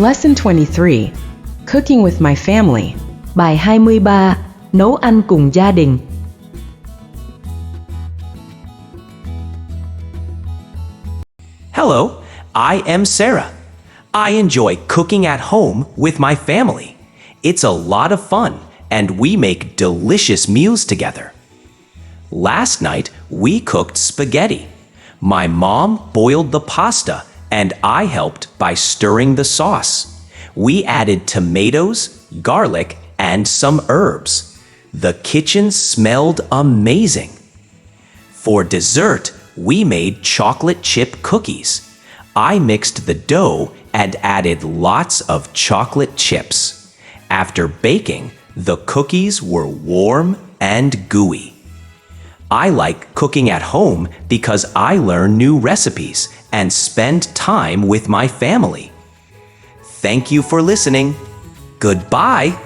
Lesson 23. Cooking with my family. Bài 23. Nấu ăn cùng gia đình. Hello, I am Sarah. I enjoy cooking at home with my family. It's a lot of fun, and we make delicious meals together. Last night, we cooked spaghetti. My mom boiled the pasta, and I helped by stirring the sauce. We added tomatoes, garlic, and some herbs. The kitchen smelled amazing. For dessert, we made chocolate chip cookies. I mixed the dough and added lots of chocolate chips. After baking, the cookies were warm and gooey. I like cooking at home because I learn new recipes and spend time with my family. Thank you for listening. Goodbye.